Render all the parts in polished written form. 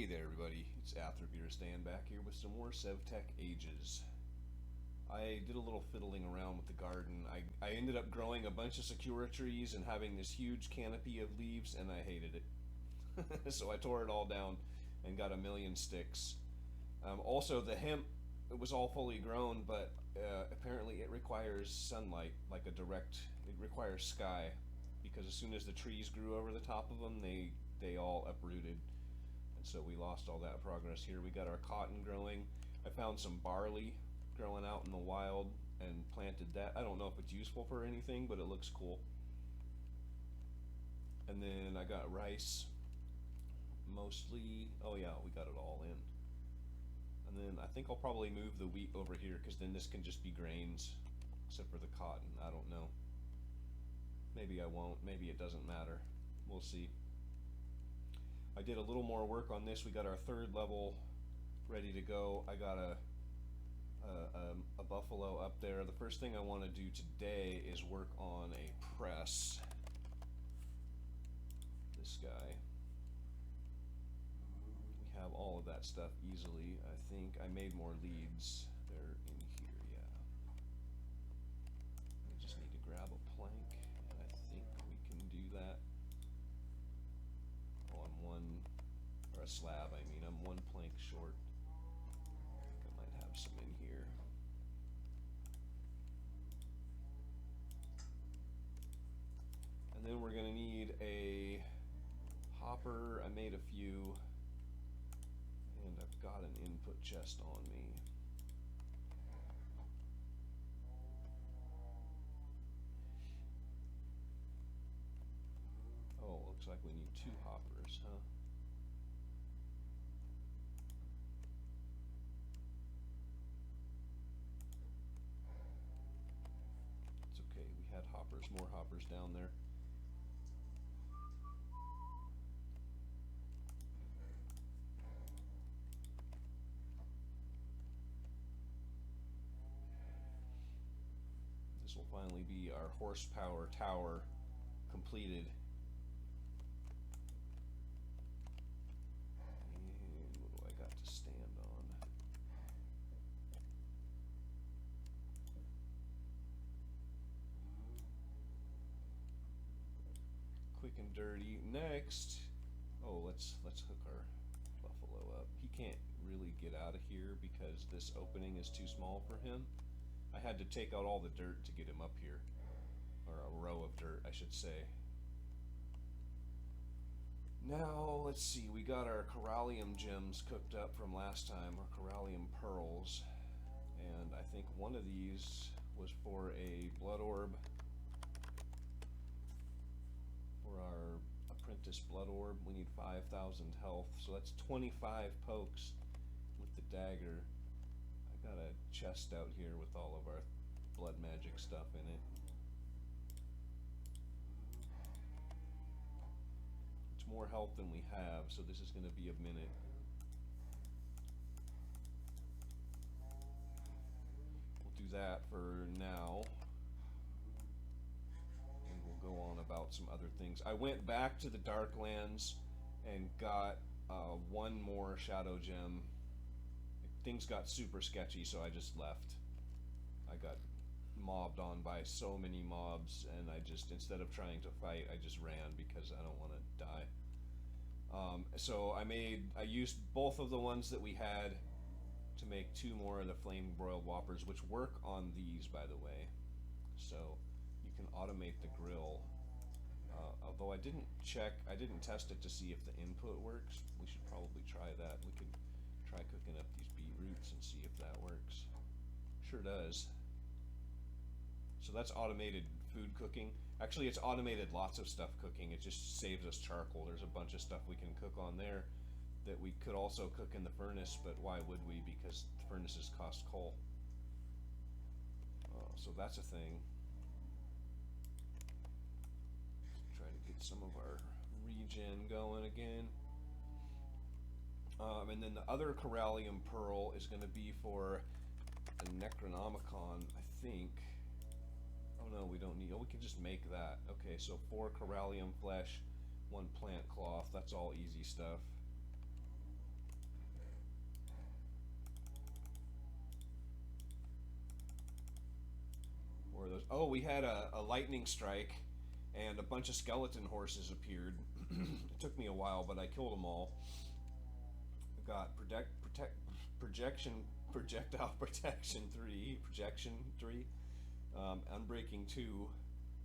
Hey there everybody, it's Atherbeer back here with some more SevTech Ages. I did a little fiddling around with the garden. I ended up growing a bunch of sakura trees and having this huge canopy of leaves, and I hated it. So I tore it all down and got a million sticks. Also, the hemp, it was all fully grown, but apparently it requires sunlight, like it requires sky, because as soon as the trees grew over the top of them, they all uprooted. And so we lost all that progress here. We got our cotton growing. I found some barley growing out in the wild and planted that. I don't know if it's useful for anything, but it looks cool. And then I got rice, mostly. Oh yeah, we got it all in. And then I think I'll probably move the wheat over here because then this can just be grains, except for the cotton. I don't know. Maybe I won't. Maybe it doesn't matter. We'll see. I did a little more work on this. We got our third level ready to go. I got a buffalo up there. The first thing I want to do today is work on a press. This guy. We have all of that stuff easily. I think I made more leads. They're in here, yeah. I just need to grab a plank, and I think we can do that. Oh, I'm one, or a slab, I mean, I'm one plank short. I think I might have some in here. And then we're gonna need a hopper. I made a few, and I've got an input chest on me. Oh, looks like we need two hoppers, huh? It's okay, we had hoppers, more hoppers down there. This will finally be our horsepower tower completed. And what do I got to stand on? Quick and dirty. Next, oh, let's hook our buffalo up. He can't really get out of here because this opening is too small for him. I had to take out all the dirt to get him up here, or a row of dirt, I should say. Now, let's see, we got our corallium gems cooked up from last time, our corallium pearls, and I think one of these was for a blood orb, for our apprentice blood orb. We need 5,000 health, so that's 25 pokes with the dagger. I got a chest out here with all of our blood magic stuff in it. It's more health than we have, so this is going to be a minute. We'll do that for now, and we'll go on about some other things. I went back to the Darklands and got one more shadow gem. Things got super sketchy, so I just left. I got mobbed on by so many mobs, and I just, instead of trying to fight, I just ran because I don't want to die. So I used both of the ones that we had to make two more of the flame broiled whoppers, which work on these, by the way. So you can automate the grill. Although I didn't test it to see if the input works. We should probably try that. We could try cooking up these beetroots and see if that works. Sure does. So that's automated food cooking. Actually, it's automated lots of stuff cooking. It just saves us charcoal. There's a bunch of stuff we can cook on there that we could also cook in the furnace, but why would we? Because the furnaces cost coal. So that's a thing. Try to get some of our regen going again. And then the other corallium pearl is going to be for a Necronomicon, I think. Oh no, we don't need, oh, we can just make that. Okay, so 4 corallium flesh, 1 plant cloth, that's all easy stuff. Oh, we had a lightning strike, and a bunch of skeleton horses appeared. It took me a while, but I killed them all. Got projection projectile protection 3, projection 3, unbreaking 2,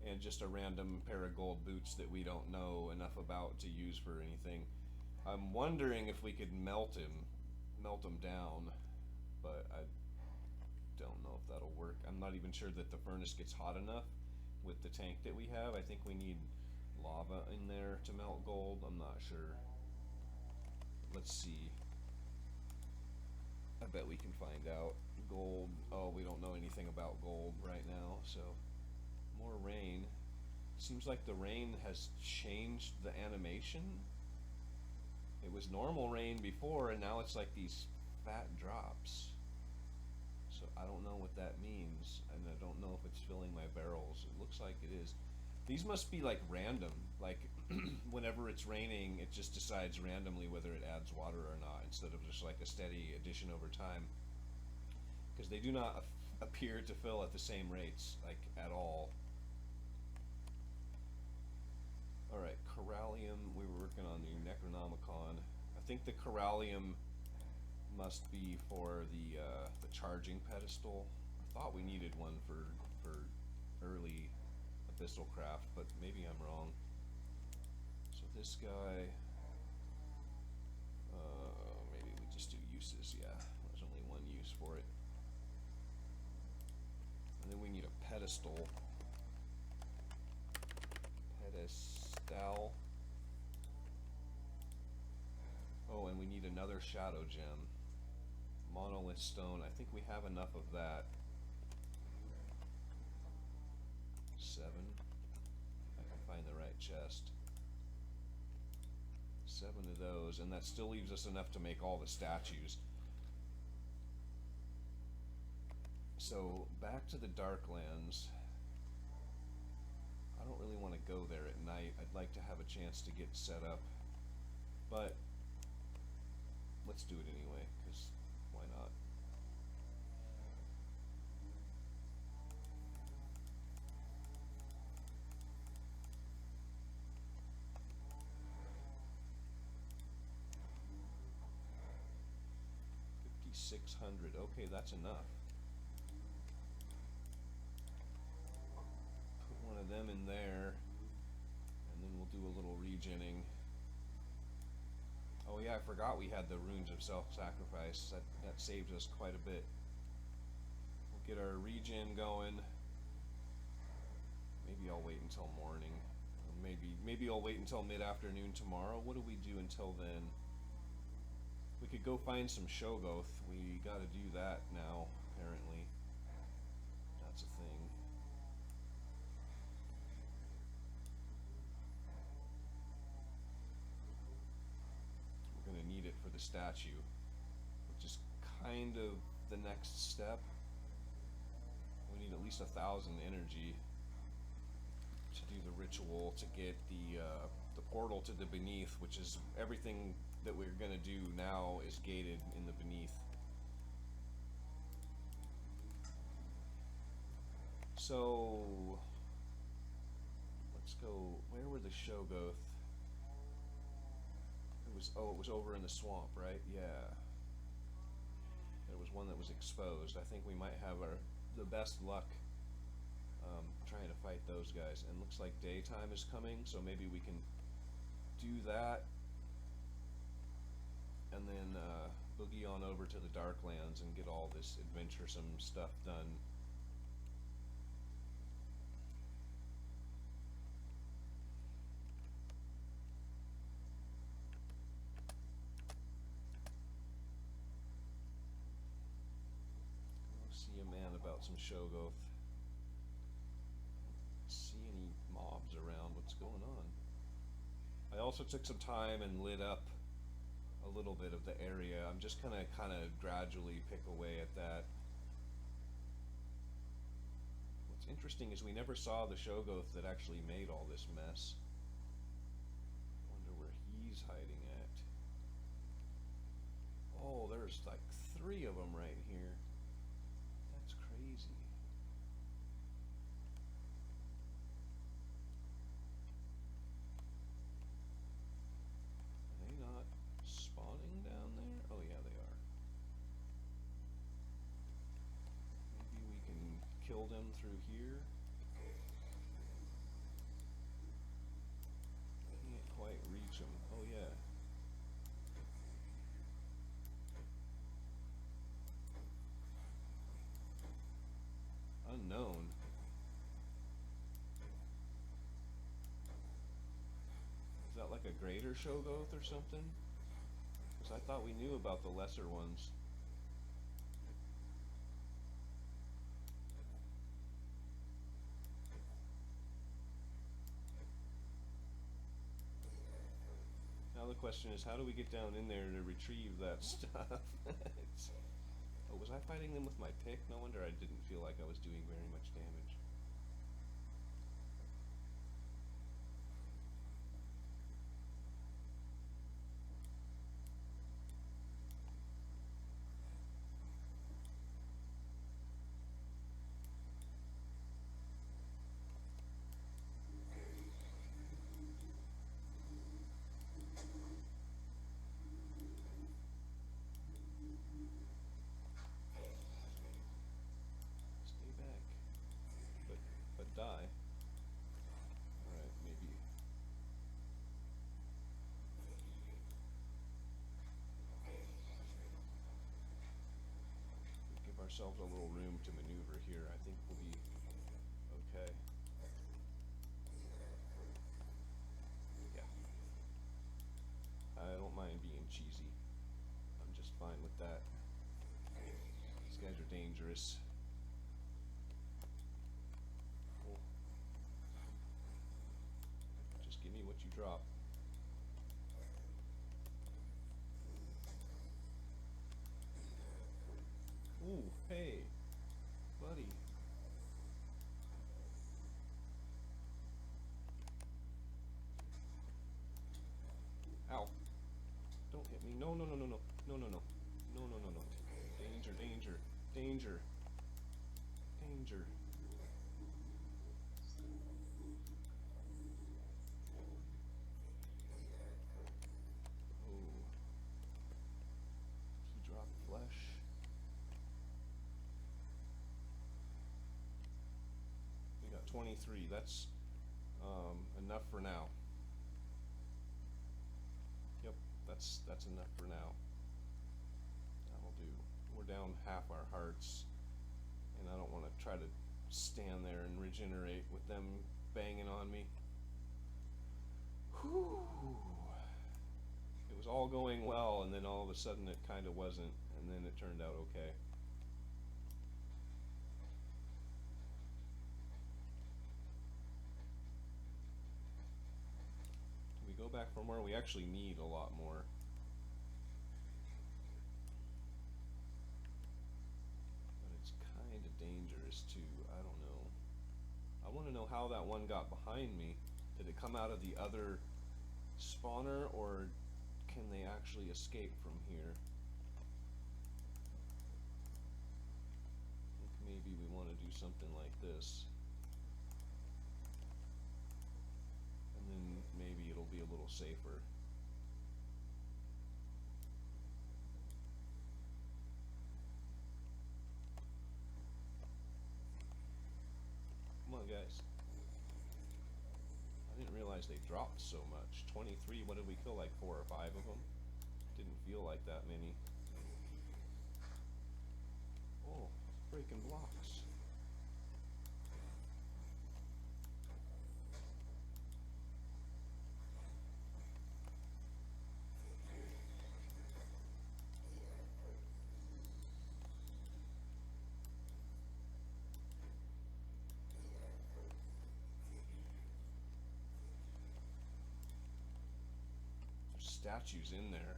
and just a random pair of gold boots that we don't know enough about to use for anything. I'm wondering if we could melt him down, but I don't know if that'll work. I'm not even sure that the furnace gets hot enough with the tank that we have. I think we need lava in there to melt gold. I'm not sure. Let's see. I bet we can find out. Gold. Oh, we don't know anything about gold right now, so more rain. Seems like the rain has changed the animation. It was normal rain before, and now it's like these fat drops. So I don't know what that means, and I don't know if it's filling my barrels. It looks like it is. These must be like random. Like whenever it's raining, it just decides randomly whether it adds water or not, instead of just like a steady addition over time. Because they do not appear to fill at the same rates, like at all. Alright, Corallium. We were working on the Necronomicon. I think the Corallium must be for the charging pedestal. I thought we needed one for early Abyssal craft, but maybe I'm wrong. So this guy, maybe we just do uses. Yeah, there's only one use for it. And then we need a pedestal. Pedestal. Oh, and we need another shadow gem. Monolith stone. I think we have enough of that. 7. I can find the right chest. 7 of those, and that still leaves us enough to make all the statues. So back to the Darklands. I don't really want to go there at night. I'd like to have a chance to get set up, but let's do it anyway, because why not? $5,600. Okay, that's enough. Put one of them in there, and then we'll do a little regenning. Oh yeah, I forgot we had the runes of self-sacrifice. That saves us quite a bit. We'll get our regen going. Maybe I'll wait until morning. Or maybe I'll wait until mid-afternoon tomorrow. What do we do until then? We could go find some Shogoth. We gotta do that now, apparently. That's a thing. We're gonna need it for the statue, which is kind of the next step. We need at least 1,000 energy to do the ritual to get the portal to the beneath, which is everything that we're gonna do now is gated in the beneath. So let's go. Where were the Shogoth? It was over in the swamp, right? Yeah. There was one that was exposed. I think we might have the best luck trying to fight those guys. And looks like daytime is coming, so maybe we can do that. And then boogie on over to the Darklands and get all this adventuresome stuff done. See a man about some Shogoth. See any mobs around? What's going on? I also took some time and lit up a little bit of the area. I'm just gonna kind of gradually pick away at that. What's interesting is we never saw the Shogoth that actually made all this mess. I wonder where he's hiding at. Oh, there's like 3 of them right here. That's crazy. like a greater Shoggoth or something? Because I thought we knew about the lesser ones. Now the question is, how do we get down in there to retrieve that stuff? Oh, was I fighting them with my pick? No wonder I didn't feel like I was doing very much damage. Stay back. But die. Alright, maybe. Give ourselves a little room to maneuver here. I think we'll be okay. Yeah. I don't mind being cheesy. I'm just fine with that. These guys are dangerous. Oh. Just give me what you drop. Ooh, hey, buddy. Ow. Don't hit me. No, no, no, no, no. No, no, no. No, no, no, no. Danger, danger, danger. Danger. Oh. He dropped flesh. We got 23. That's enough for now. Yep, that's enough for now. That'll do. We're down half our hearts, and I don't want to try to stand there and regenerate with them banging on me. Whew. It was all going well, and then all of a sudden it kind of wasn't, and then it turned out okay. Do we go back for more? We actually need a lot more. But it's kind of dangerous too. I don't know. I want to know how that one got behind me. Did it come out of the other spawner, or can they actually escape from here? I think maybe we want to do something like this. And then maybe it'll be a little safer. Come on, guys. I didn't realize they dropped so much. 23, what did we kill, like 4 or 5 of them? Didn't feel like that many. Oh, breaking blocks. Statues in there.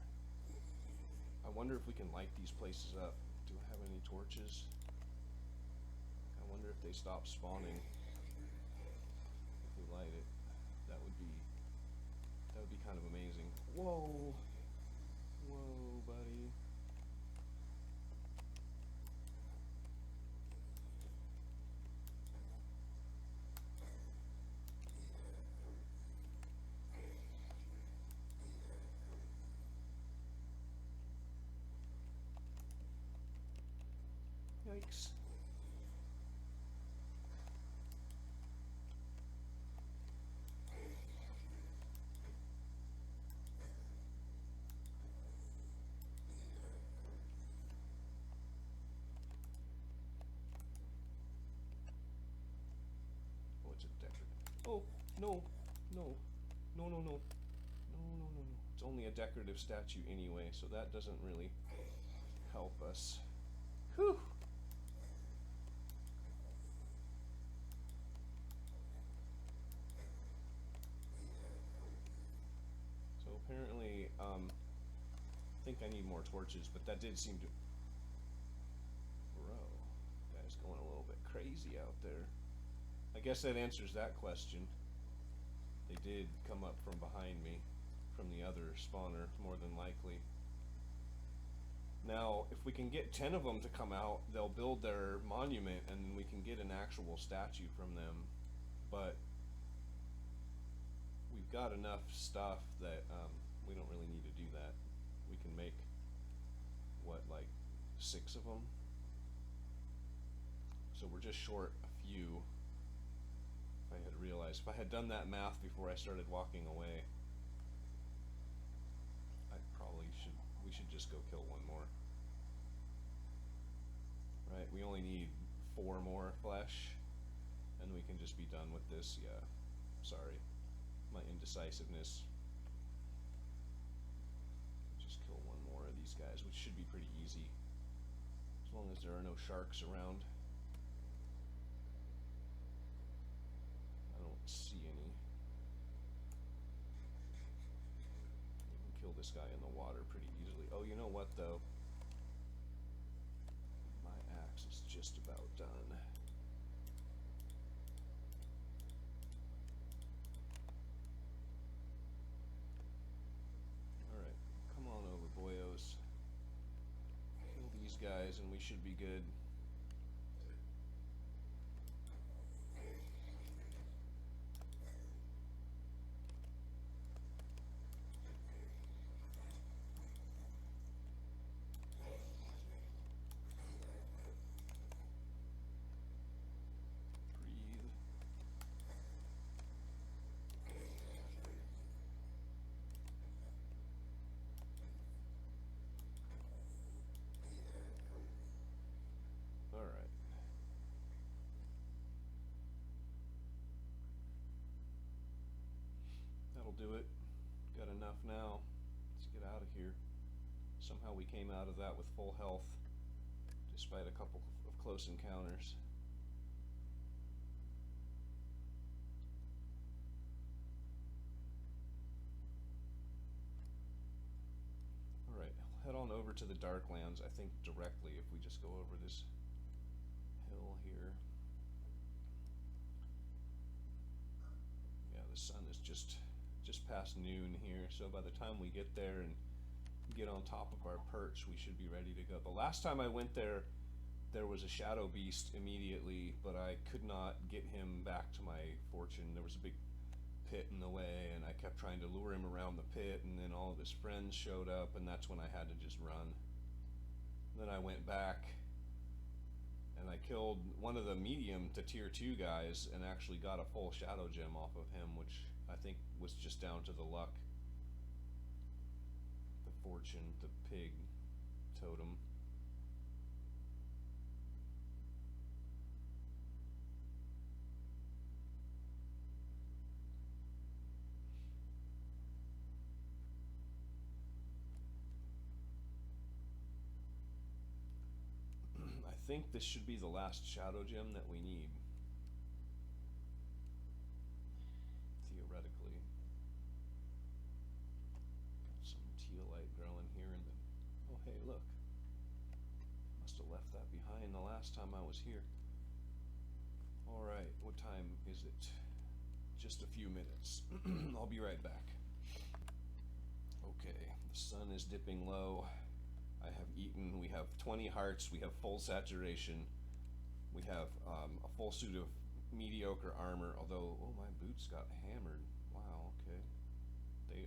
I wonder if we can light these places up. Do I have any torches? I wonder if they stop spawning. If we light it, that would be kind of amazing. Whoa, whoa, buddy. Yikes. Oh, it's a decorative. Oh, no, no, no, no, no, no, It's only a decorative statue anyway, so that doesn't really help us. Whew! So apparently, I think I need more torches, but that did seem to... Bro, guy's going a little bit crazy out there. I guess that answers that question. They did come up from behind me, from the other spawner, more than likely. Now, if we can get 10 of them to come out, they'll build their monument, and we can get an actual statue from them. But we've got enough stuff that we don't really need to do that. We can make, what, like 6 of them? So we're just short a few. If I had realized, if I had done that math before I started walking away, we should just go kill one more. Right, we only need 4 more flesh, and we can just be done with this. Yeah, sorry, my indecisiveness. Just kill one more of these guys, which should be pretty easy, as long as there are no sharks around. I don't see any. You can kill this guy in the water pretty easily. Oh, you know what though? My axe is just about done. Alright, come on over, boyos. Kill these guys and we should be good. Alright. That'll do it. Got enough now. Let's get out of here. Somehow we came out of that with full health, despite a couple of close encounters. Alright, head on over to the Darklands, I think directly, if we just go over this hill here. Yeah, the sun is just past noon here, so by the time we get there and get on top of our perch, we should be ready to go. The last time I went there, there was a shadow beast immediately, but I could not get him back to my fortune. There was a big pit in the way, and I kept trying to lure him around the pit, and then all of his friends showed up, and that's when I had to just run. Then I went back, and I killed one of the medium to tier 2 guys, and actually got a full shadow gem off of him, which I think was just down to the luck. The fortune, the pig totem. I think this should be the last shadow gem that we need. Theoretically. Got some tealite growing here in the... Oh hey, look. Must have left that behind the last time I was here. Alright, what time is it? Just a few minutes. I'll be right back. Okay, the sun is dipping low. I have eaten, we have 20 hearts, we have full saturation, we have a full suit of mediocre armor, although, oh, my boots got hammered. Wow, okay.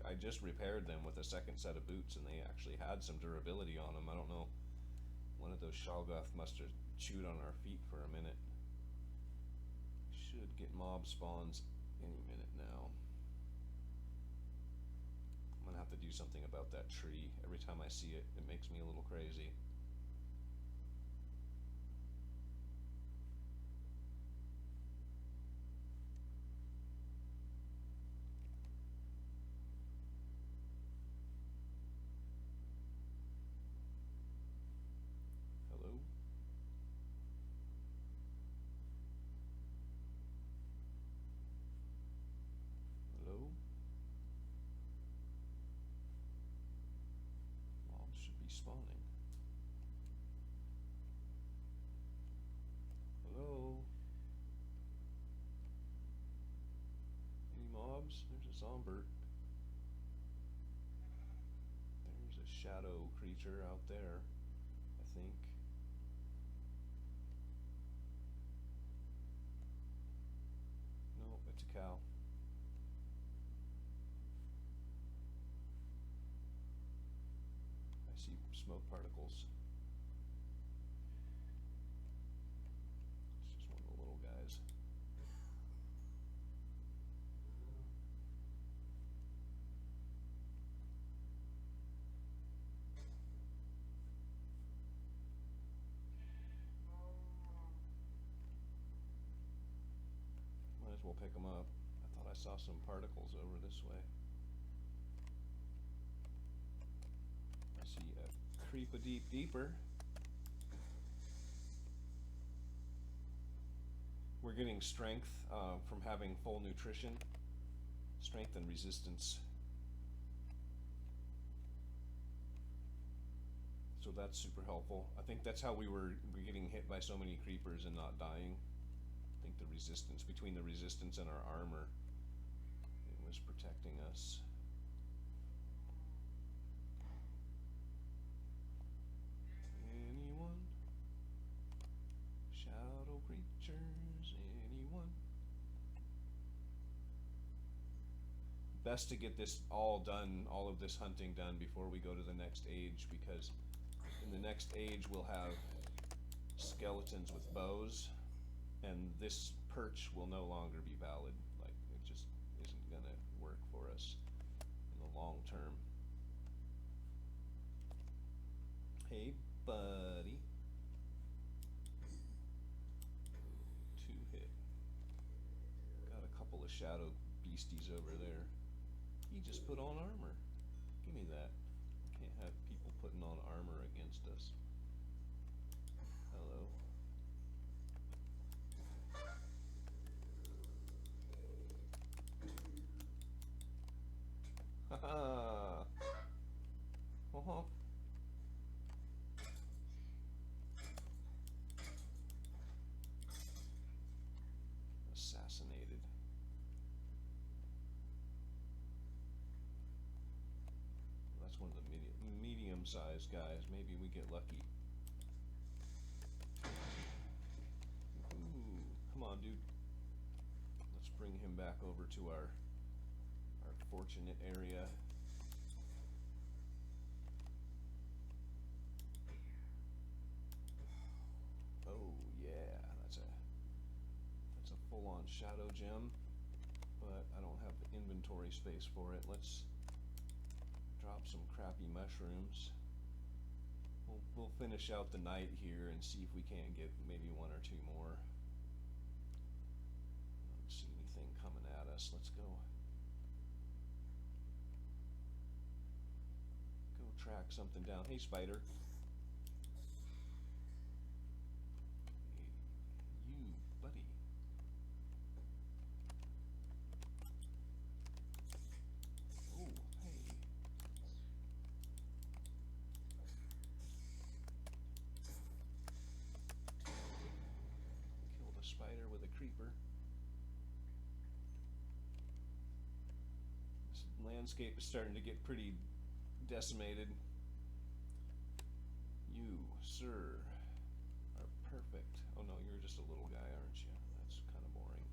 I just repaired them with a second set of boots, and they actually had some durability on them. I don't know, one of those Shalgoth must have chewed on our feet for a minute. Should get mob spawns any minute now. I'm gonna have to do something about that tree. Every time I see it, it makes me a little crazy. spawning. Hello? Any mobs? There's a zombert. There's a shadow creature out there, I think. No, it's a cow. I see smoke particles. It's just one of the little guys. Might as well pick them up. I thought I saw some particles over this way. I see a creep a deep deeper. We're getting strength from having full nutrition. Strength and resistance. So that's super helpful. I think that's how we're getting hit by so many creepers and not dying. I think the resistance, between the resistance and our armor, it was protecting us. Anyone? Shadow creatures, anyone? Best to get this all done, all of this hunting done before we go to the next age, because in the next age we'll have skeletons with bows, and this perch will no longer be valid. Like, it just isn't gonna work for us in the long term. Hey, buddy. 2 hit. Got a couple of shadow beasties over there. He just put on armor. Give me that. Can't have people putting on armor against us. Hello. Haha. Uh-huh. Assassinated. That's one of the medium-sized guys. Maybe we get lucky. Ooh, come on, dude. Let's bring him back over to our fortunate area. Oh yeah, that's a full-on shadow gem, but I don't have the inventory space for it. Let's drop some crappy mushrooms. We'll finish out the night here and see if we can't get maybe 1 or 2 more. I don't see anything coming at us. Let's go track something down. Hey, spider. Hey, you, buddy. Oh, hey. Killed a spider with a creeper. This landscape is starting to get pretty decimated. You, sir, are perfect. Oh no, you're just a little guy, aren't you? That's kind of boring.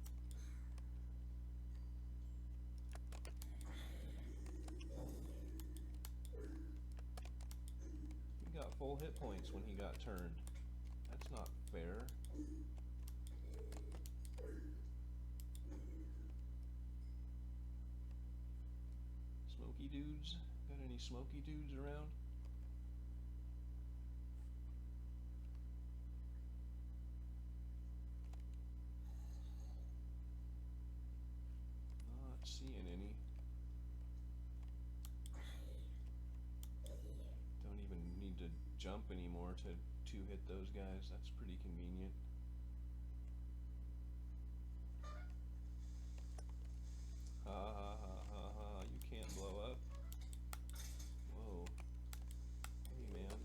He got full hit points when he got turned. That's not fair. Smoky dudes? Got any smoky dudes around? Not seeing any. Don't even need to jump anymore to hit those guys. That's pretty convenient. Ha ha ha ha ha, you can't blow up. Whoa. Hey man.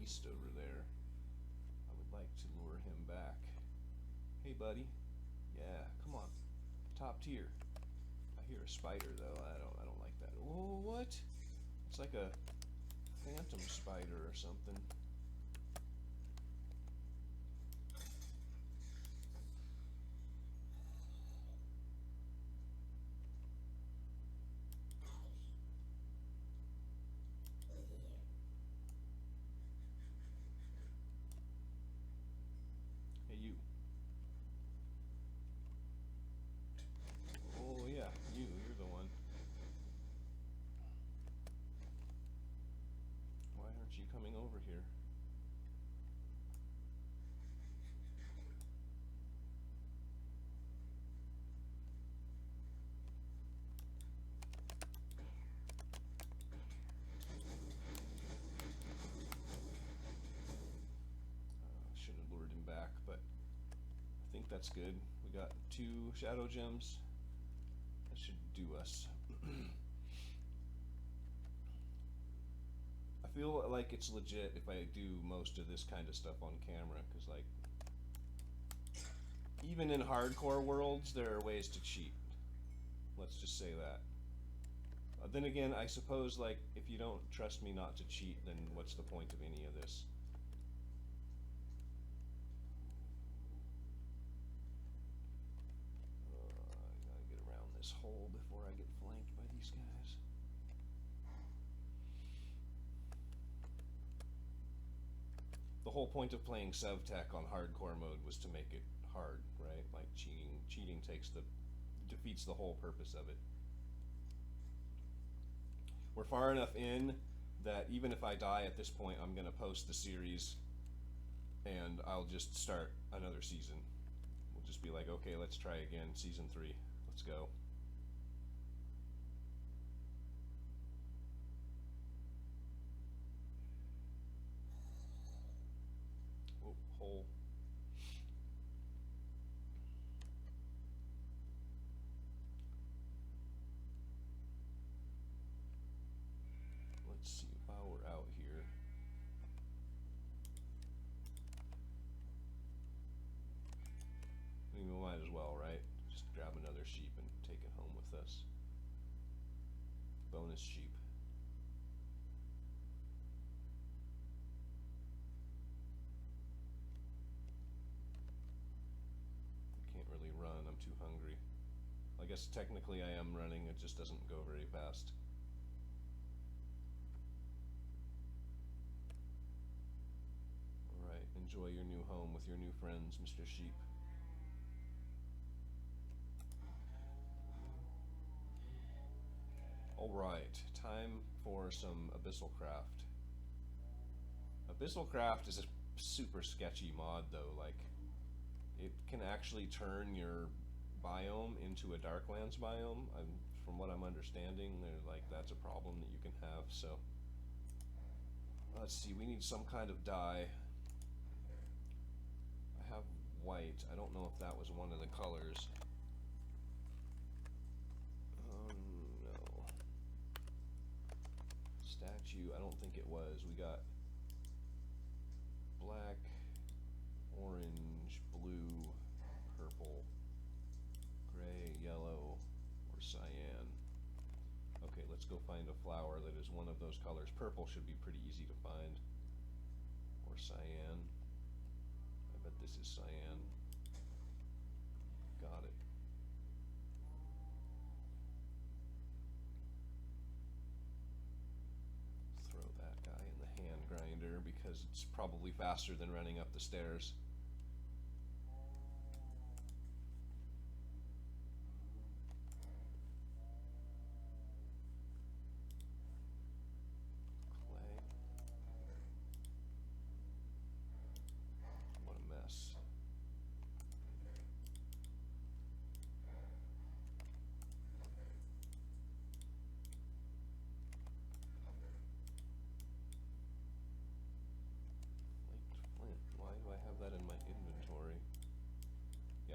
beast over there. I would like to lure him back. Hey, buddy. Yeah, come on. Top tier. I hear a spider though. I don't like that. Oh, what? It's like a phantom spider or something. Hey, you. Oh, yeah, you're the one. Why aren't you coming over here? Should have lured him back, but I think that's good. We got 2 shadow gems. That should do us. I feel like it's legit if I do most of this kind of stuff on camera, because like even in hardcore worlds there are ways to cheat. Let's just say that. Then again, I suppose like if you don't trust me not to cheat, then what's the point of any of this? I gotta get around this hole before I get flanked by these guys. The whole point of playing SevTech on hardcore mode was to make it hard, right? Like cheating defeats the whole purpose of it. We're far enough in that even if I die at this point, I'm gonna post the series and I'll just start another season. We'll just be like, okay, let's try again, season 3, let's go. Whoa, hole. Let's see, while we're out here. I mean, we might as well, right? Just grab another sheep and take it home with us. Bonus sheep. I can't really run, I'm too hungry. I guess technically I am running, it just doesn't go very fast. Alright, enjoy your new home with your new friends, Mr. Sheep. Alright, time for some Abyssal Craft. Abyssal Craft is a super sketchy mod though, like it can actually turn your biome into a Darklands biome. From what I'm understanding, that's a problem that you can have, so let's see, we need some kind of dye. I have white, I don't know if that was one of the colors. No. Statue, I don't think it was. We got black, orange, blue, purple, gray, yellow, or cyan. Okay, let's go find a flower that is one of those colors. Purple should be pretty easy to find. Or cyan. I bet this is cyan. Got it. Throw that guy in the hand grinder because it's probably faster than running up the stairs.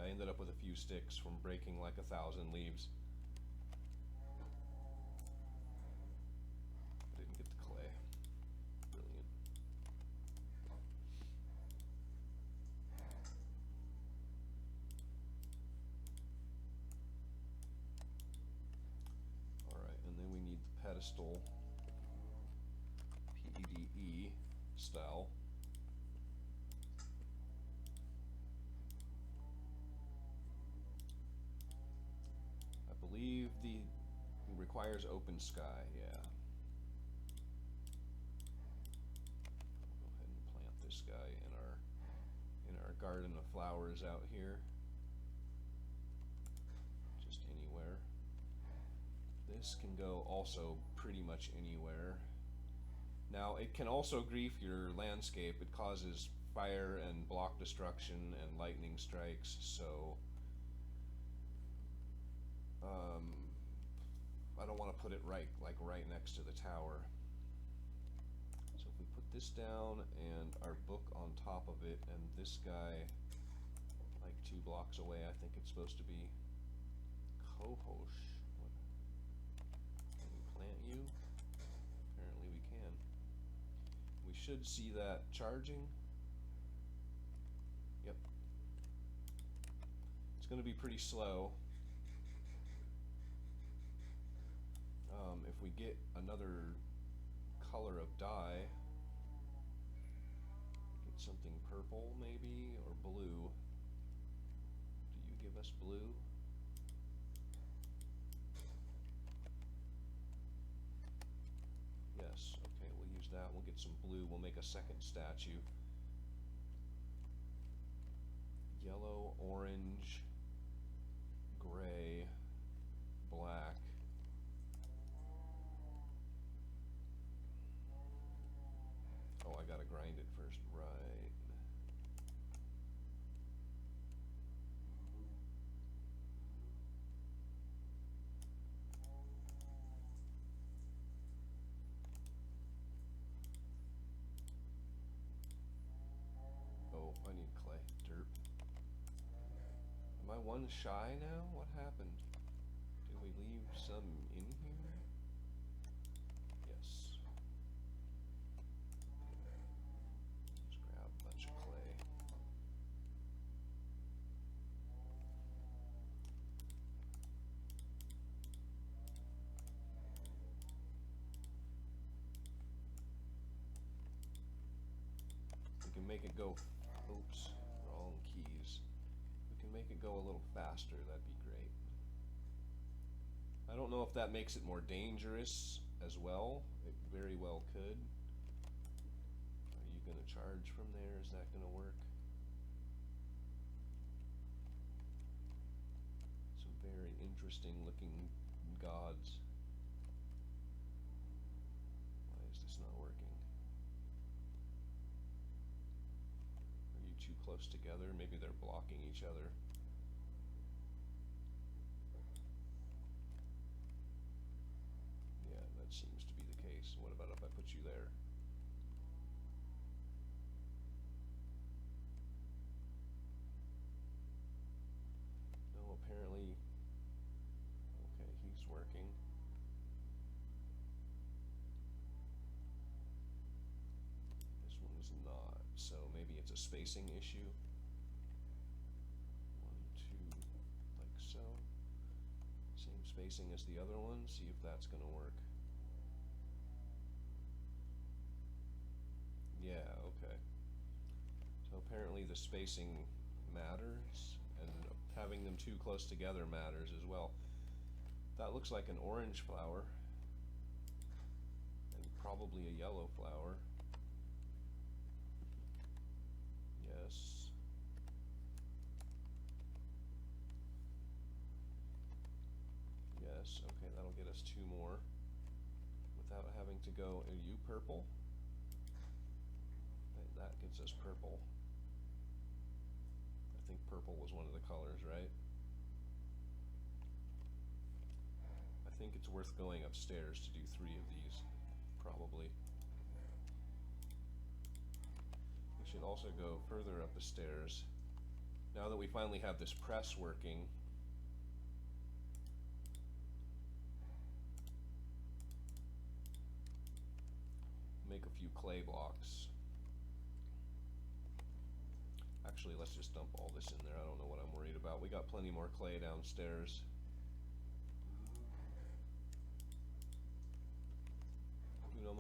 I ended up with a few sticks from breaking like 1,000 leaves. I didn't get the clay. Brilliant. pedestal, PEDE style. I believe the requires open sky, yeah. Go ahead and plant this guy in our garden of flowers out here. Just anywhere. This can go also pretty much anywhere. Now it can also grief your landscape. It causes fire and block destruction and lightning strikes, so I don't want to put it right next to the tower. So if we put this down and our book on top of it, and this guy like 2 blocks away, I think it's supposed to be Cohosh. Can we plant you? Apparently we can. We should see that charging. Yep. It's going to be pretty slow. If we get another color of dye, get something purple maybe, or blue. Do you give us blue? Yes, okay, we'll use that. We'll get some blue. We'll make a second statue. Yellow, orange, gray, black. Oh, I gotta grind it first, right. Oh, I need clay, dirt. Am I 1 shy now? What happened? Did we leave some in here? Yes. Let's grab a bunch of clay. We can make it go, oops, wrong keys. We can make it go a little faster, that'd be great. I don't know if that makes it more dangerous as well. It very well could. Are you going to charge from there? Is that going to work? Some very interesting looking gods. Why is this not working? Are you too close together? Maybe they're blocking each other. Yeah, that seems to be the case. What about if I put you there? No, apparently. Okay, he's working. This one is not, so maybe it's a spacing issue. 1, 2, like so. Same spacing as the other one, see if that's going to work. Yeah, okay. So apparently the spacing matters, and having them too close together matters as well. That looks like an orange flower, and probably a yellow flower. Yes. Yes, okay, that'll get us 2 more without having to go, are you purple? That gives us purple. I think purple was one of the colors, right? I think it's worth going upstairs to do 3 of these, probably. We should also go further up the stairs. Now that we finally have this press working, make a few clay blocks. Actually, let's just dump all this in there. I don't know what I'm worried about. We got plenty more clay downstairs.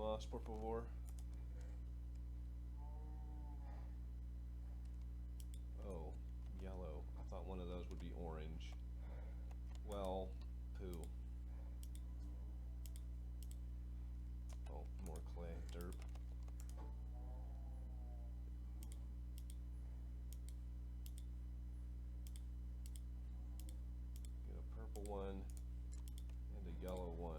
más, por favor. Oh, yellow. I thought one of those would be orange. Well, poo. Oh, more clay. Derp. Get a purple one and a yellow one.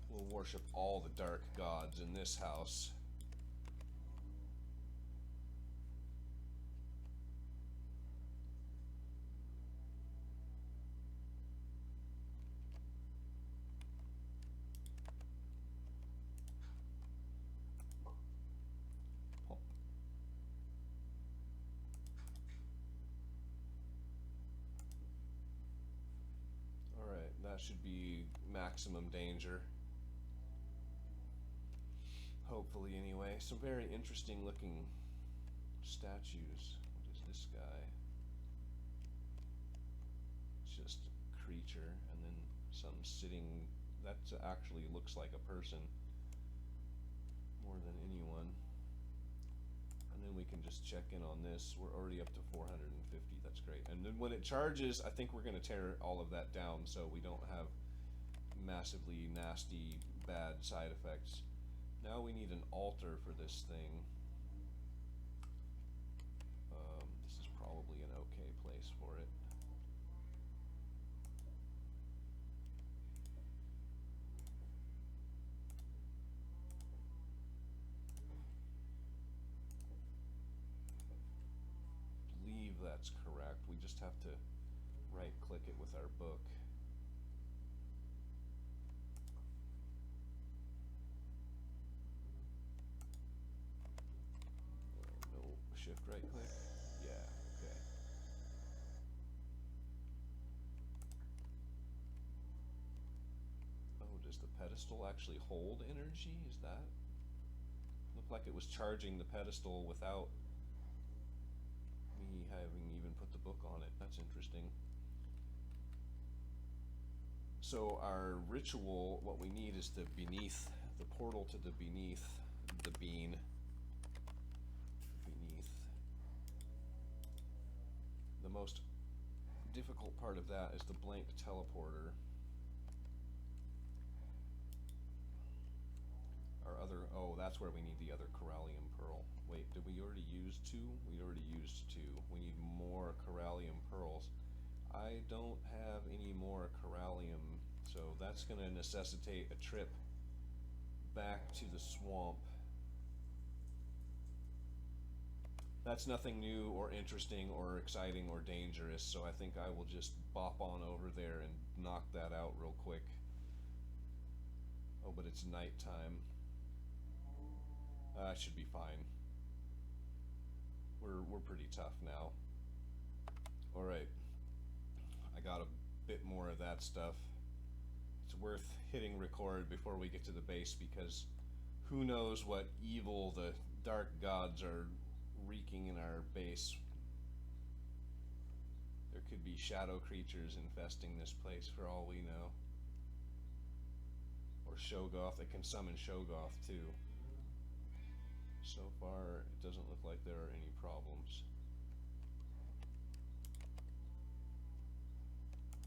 We'll worship all the dark gods in this house. Alright, that should be maximum danger. Hopefully, anyway. Some very interesting looking statues. What is this guy? It's just a creature, and then some sitting. That actually looks like a person more than anyone. And then we can just check in on this. We're already up to 450. That's great. And then when it charges, I think we're going to tear all of that down so we don't have massively nasty, bad side effects. Now we need an altar for this thing. This is probably an okay place for it. I believe that's correct. We just have to right-click it with our book. Shift right click. Yeah, okay. Oh, does the pedestal actually hold energy? Is that? Looked like it was charging the pedestal without me having even put the book on it. That's interesting. So our ritual, what we need is the beneath, the portal to the beneath the bean. The most difficult part of that is the blank teleporter. Our other, oh, that's where we need the other Corallium Pearl. Wait, did we already use 2? We already used 2. We need more Corallium Pearls. I don't have any more Corallium, so that's going to necessitate a trip back to the swamp. That's nothing new or interesting or exciting or dangerous, so I think I will just bop on over there and knock that out real quick. Oh, but it's nighttime. That should be fine. We're pretty tough now. Alright. I got a bit more of that stuff. It's worth hitting record before we get to the base, because who knows what evil the dark gods are wreaking in our base. There could be shadow creatures infesting this place for all we know. Or Shogoth. They can summon Shogoth too. So far, it doesn't look like there are any problems.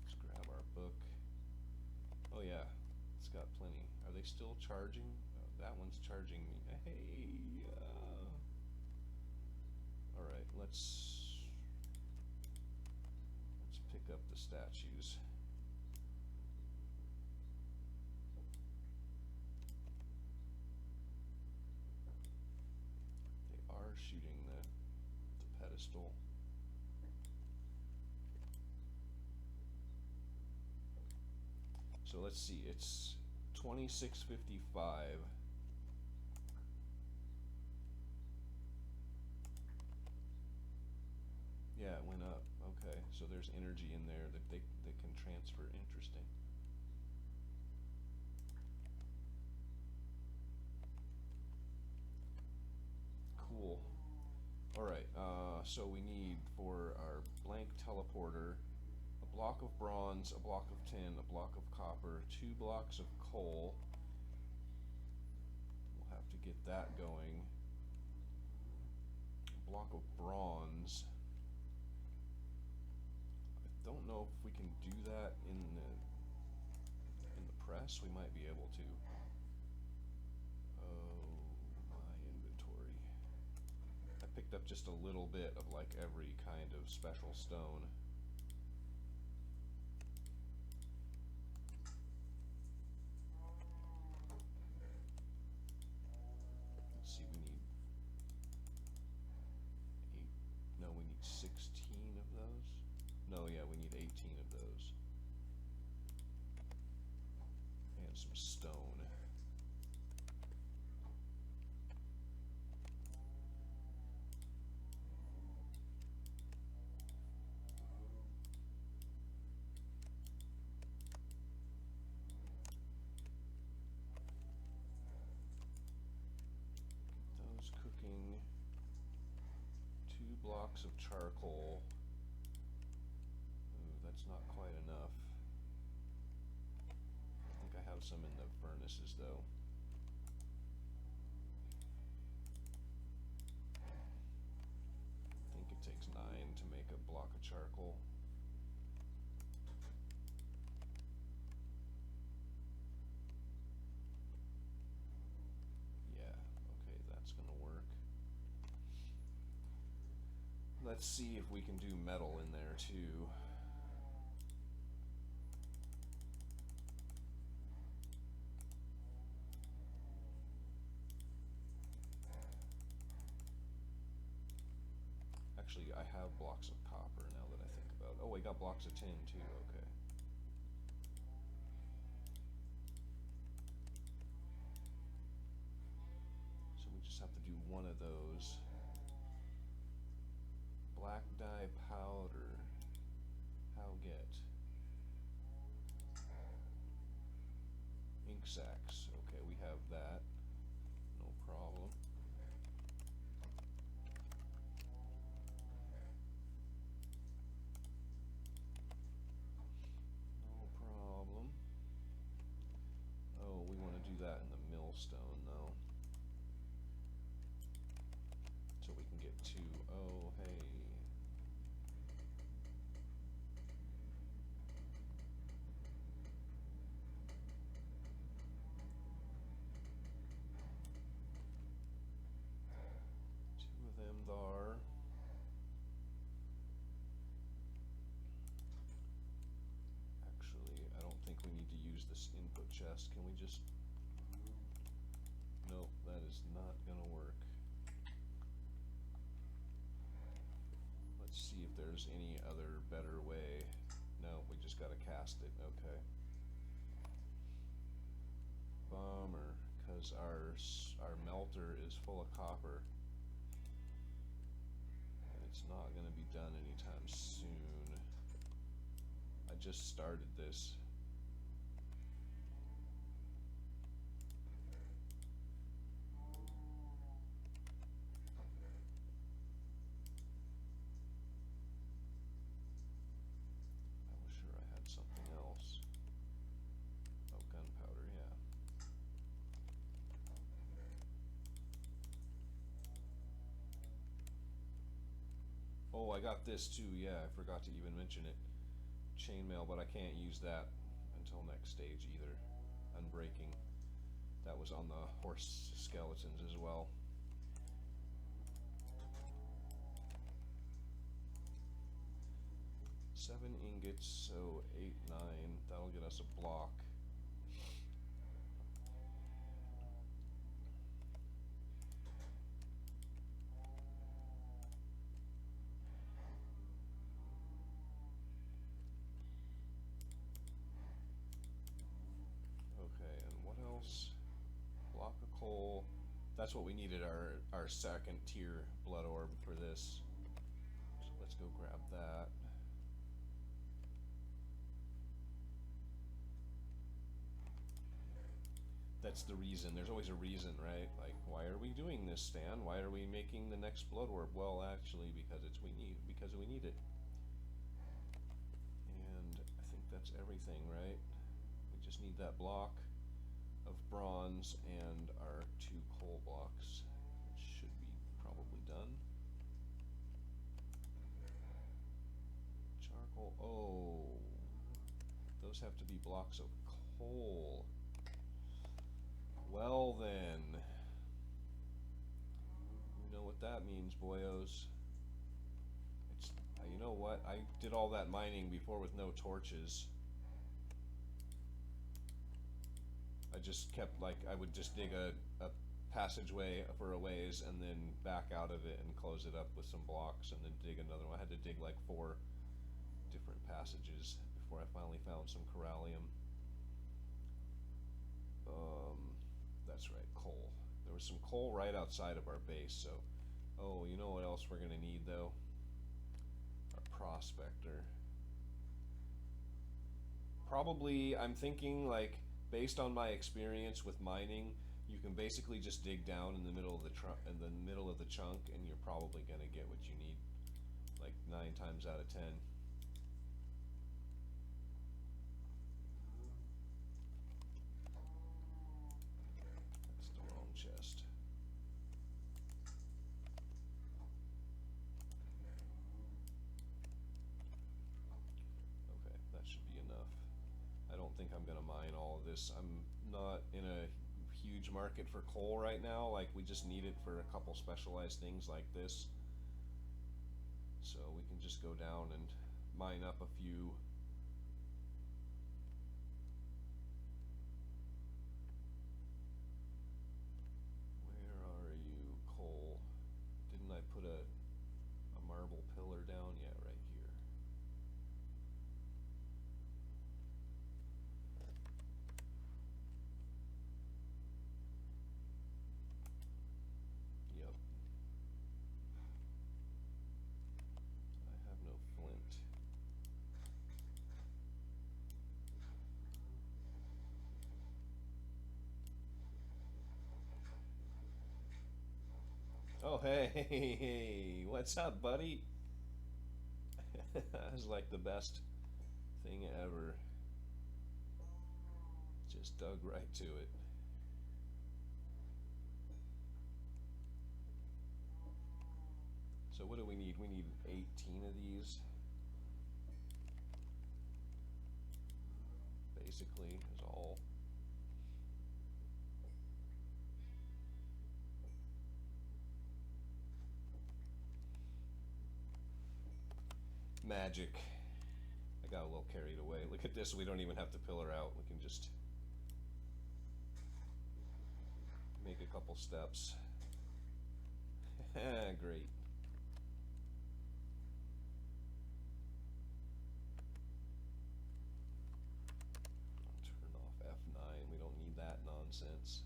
Let's grab our book. Oh yeah, it's got plenty. Are they still charging? Oh, that one's charging me. Hey! Alright, let's pick up the statues. They are shooting the pedestal. So let's see, it's 2655. Yeah, it went up. Okay, so there's energy in there that they can transfer. Interesting. Cool. Alright, so we need for our blank teleporter a block of bronze, a block of tin, a block of copper, 2 blocks of coal. We'll have to get that going. A block of bronze. I don't know if we can do that in the press. We might be able to. Oh, my inventory. I picked up just a little bit of like every kind of special stone. Let's see, we need 8, no, we need 16 of those. No, yeah, we need 18 of those. And some stone. Those cooking. 2 blocks of charcoal. Ooh, that's not quite enough. I think I have some in the furnaces though. I think it takes 9 to make a block of charcoal. Yeah, okay, that's gonna work. Let's see if we can do metal in there too. Actually, I have blocks of copper now that I think about it. Oh, I got blocks of tin too, okay. So we just have to do one of those. Black dye powder. How get? Ink sacs. Okay, we have that. No problem. No problem. Oh, we want to do that in the millstone though. So we can get 2. Oh, hey. Are actually, I don't think we need to use this input chest. Can we just, nope, that is not gonna work. Let's see if there's any other better way. No, we just gotta cast it. Okay, bummer, because our melter is full of copper. It's not going to be done anytime soon. I just started this. I was sure I had something else. Oh, gunpowder, yeah. Oh, I got this too, yeah, I forgot to even mention it. Chainmail, but I can't use that until next stage either. Unbreaking. That was on the horse skeletons as well. Seven ingots, so 8, 9. That'll get us a block. Block of coal. That's what we needed, our second tier blood orb for this. So let's go grab that. That's the reason. There's always a reason, right? Like, why are we doing this, Stan? Why are we making the next blood orb? Well, actually, because we need it. And everything, right? We just need that block of bronze and our 2 coal blocks. It should be probably done. Charcoal, oh, those have to be blocks of coal. Well then, you know what that means, boyos. It's, you know what, I did all that mining before with no torches. I just kept, like, I would just dig a passageway for a ways and then back out of it and close it up with some blocks and then dig another one. I had to dig like 4 different passages before I finally found some corallium. That's right, coal. There was some coal right outside of our base, so, oh, you know what else we're gonna need though? Our prospector. Probably, I'm thinking, like, based on my experience with mining, you can basically just dig down in the middle of the chunk, and you're probably gonna get what you need, like 9 times out of 10. That's the wrong chest. Okay, that should be enough. I don't think I'm gonna mine all of this. I'm not in a huge market for coal right now. Like, we just need it for a couple specialized things like this. So we can just go down and mine up a few. Where are you, coal? Didn't I put a marble pillar down? Yeah, right here. Yep. I have no flint. Oh, hey, what's up, buddy? That was like the best thing ever. Just dug right to it. So what do we need? We need 18 of these. Basically, is all. Magic. I got a little carried away. Look at this, we don't even have to pillar out. We can just make a couple steps. Great. Turn off F9. We don't need that nonsense.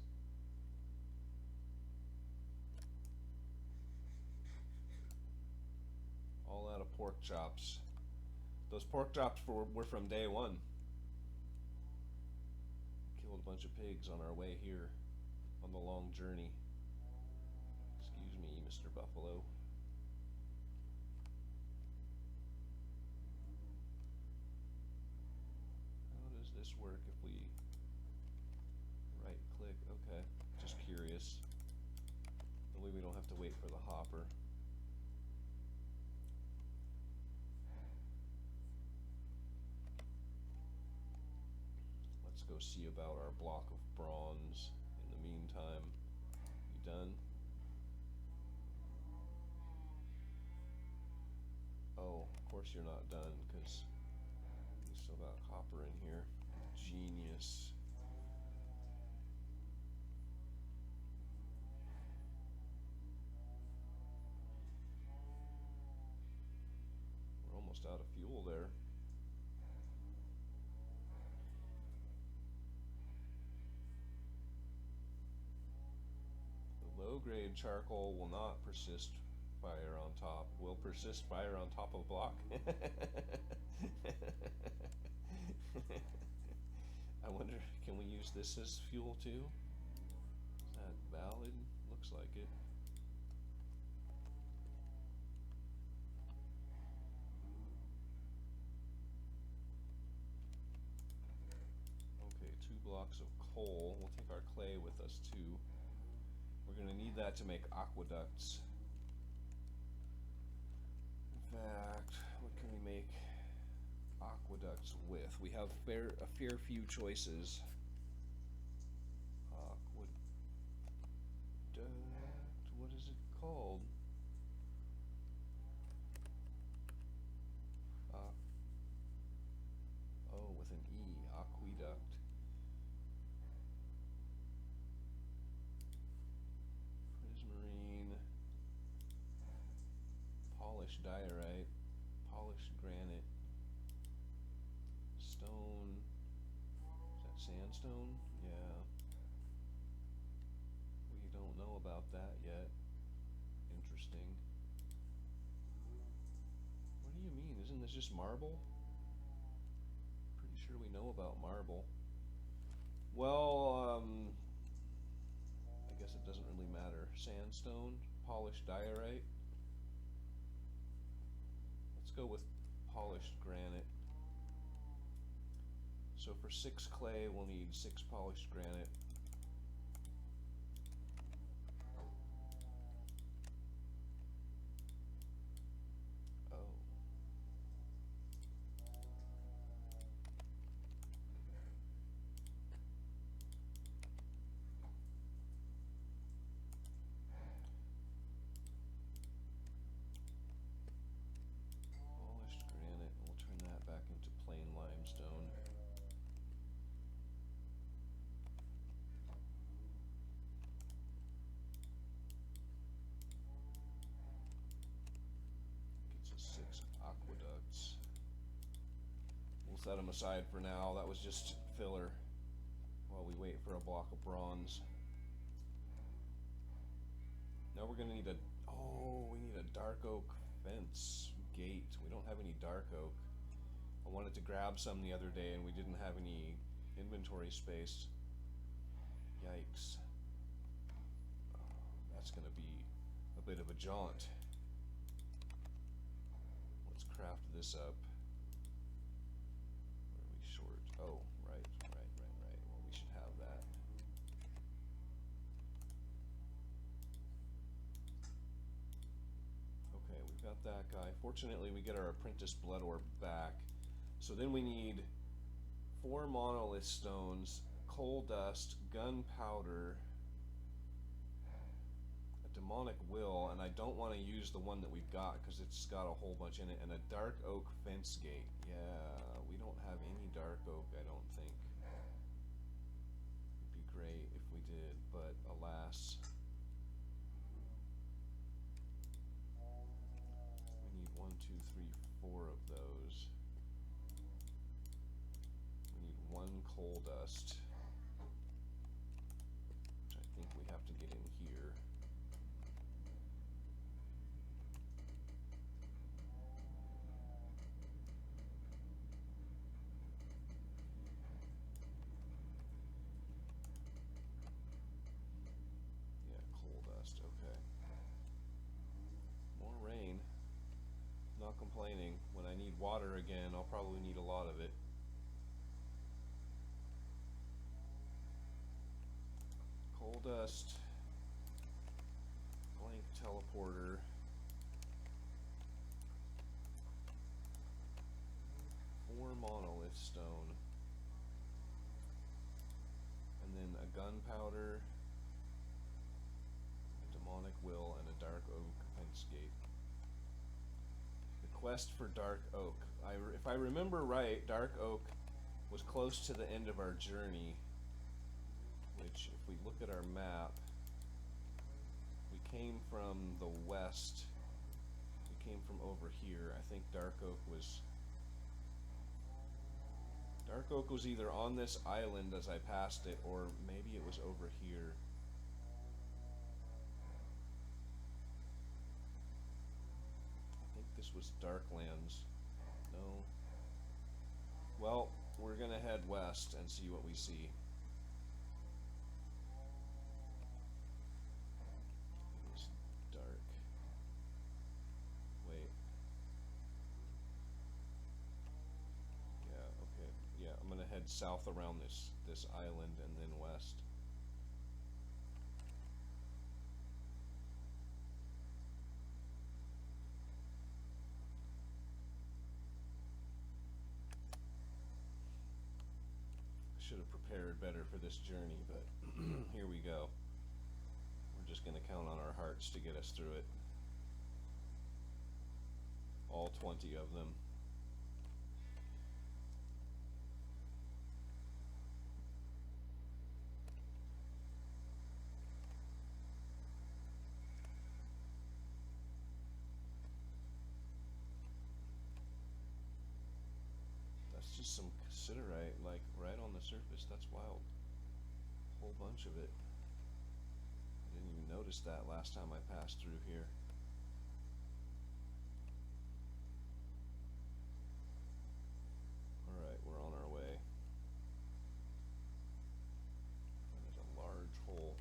All out of pork chops. Those pork chops were from day one. Killed a bunch of pigs on our way here on the long journey. Excuse me, Mr. Buffalo. How does this work if we right click? Okay, just curious. That way we don't have to wait for the hopper. Let's go see about our block of bronze. In the meantime, you done? Oh, of course you're not done, because we still got copper in here. Genius. We're almost out of fuel there. Low-grade charcoal will not persist fire on top. Will persist fire on top of block. I wonder, can we use this as fuel too? Is that valid? Looks like it. blocks of coal. We'll take our clay with us too. We're going to need that to make aqueducts. In fact, what can we make aqueducts with? We have a fair few choices. What is it called? Oh, with an E, aqueduct. Prismarine, polished diorite, polished granite, stone. Is that sandstone? Yeah. We don't know about that yet. Interesting. What do you mean? Isn't this just marble? Pretty sure we know about marble. Well, I guess it doesn't really matter. Sandstone, polished diorite. Let's go with polished granite. So for 6 clay, we'll need 6 polished granite. Set them aside for now. That was just filler while we wait for a block of bronze. Now we're gonna need we need a dark oak fence gate. We don't have any dark oak. I wanted to grab some the other day and we didn't have any inventory space. Yikes. That's gonna be a bit of a jaunt. Let's craft this up. Oh, right. Well, we should have that. Okay, we've got that guy. Fortunately, we get our apprentice blood orb back. So then we need 4 monolith stones, coal dust, gunpowder, a demonic will, and I don't want to use the one that we've got because it's got a whole bunch in it, and a dark oak fence gate. Yeah. We don't have any dark oak, I don't think. It'd be great if we did, but alas. We need 1, 2, 3, 4 of those. We need 1 coal dust, which I think we have to get in here. Complaining. When I need water again, I'll probably need a lot of it. Coal dust, blank teleporter, 4 monolith stone, and then a gunpowder, a demonic will, and a dark oak fence gate. Quest for dark oak. If I remember right, dark oak was close to the end of our journey, which if we look at our map, we came from the west. We came from over here. I think dark oak was either on this island as I passed it, or maybe it was over here. This was Darklands. No. Well, we're gonna head west and see what we see. It was dark. Wait. Yeah, okay. Yeah, I'm gonna head head south around this island and then west. Should have prepared better for this journey, but here we go. We're just going to count on our hearts to get us through it. All 20 of them. That's just some cassiterite, like right on the surface. That's wild. Whole bunch of it. I didn't even notice that last time I passed through here. Alright, we're on our way. There's a large hole.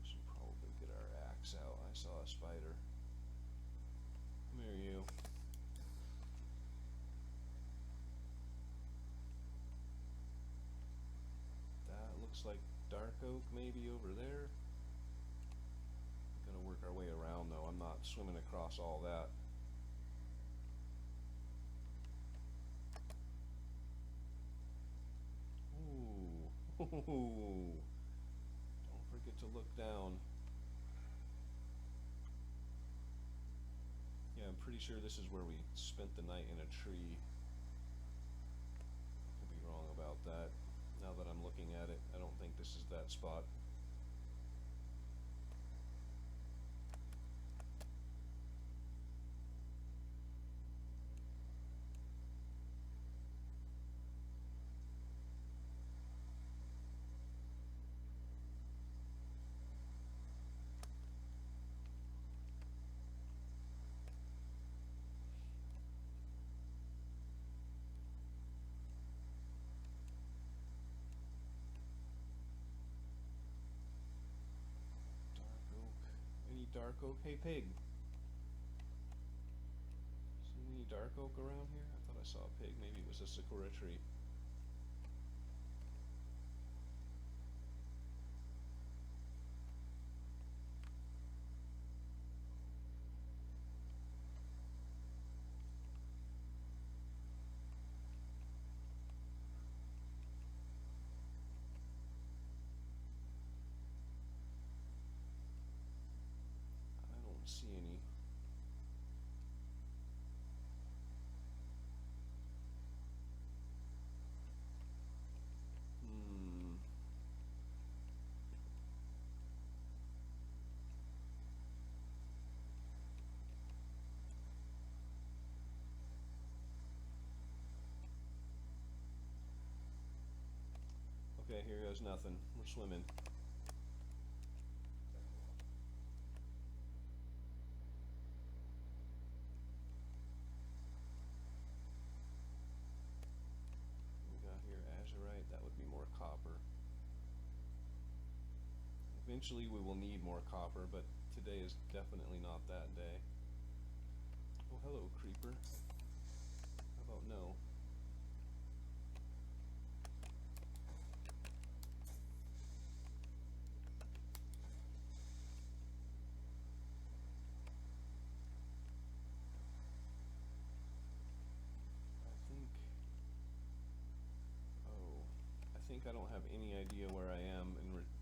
We should probably get our axe out. I saw a spider. Come here, you. Looks like dark oak maybe over there. Gonna work our way around though. I'm not swimming across all that. Ooh. Don't forget to look down. Yeah, I'm pretty sure this is where we spent the night in a tree. I could be wrong about that. Now that I'm looking at it, I don't think this is that spot. Dark oak. Hey, pig. See any dark oak around here? I thought I saw a pig. Maybe it was a sakura tree. See any. Okay, here goes nothing. We're swimming. That would be more copper. Eventually we will need more copper, but today is definitely not that day. Oh, hello, creeper. How about no? I think I don't have any idea where I am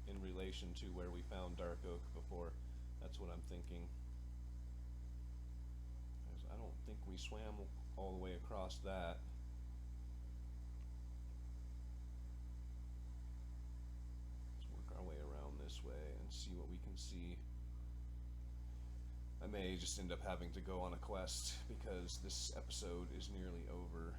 in relation to where we found dark oak before. That's what I'm thinking. I don't think we swam all the way across that. Let's work our way around this way and see what we can see. I may just end up having to go on a quest because this episode is nearly over.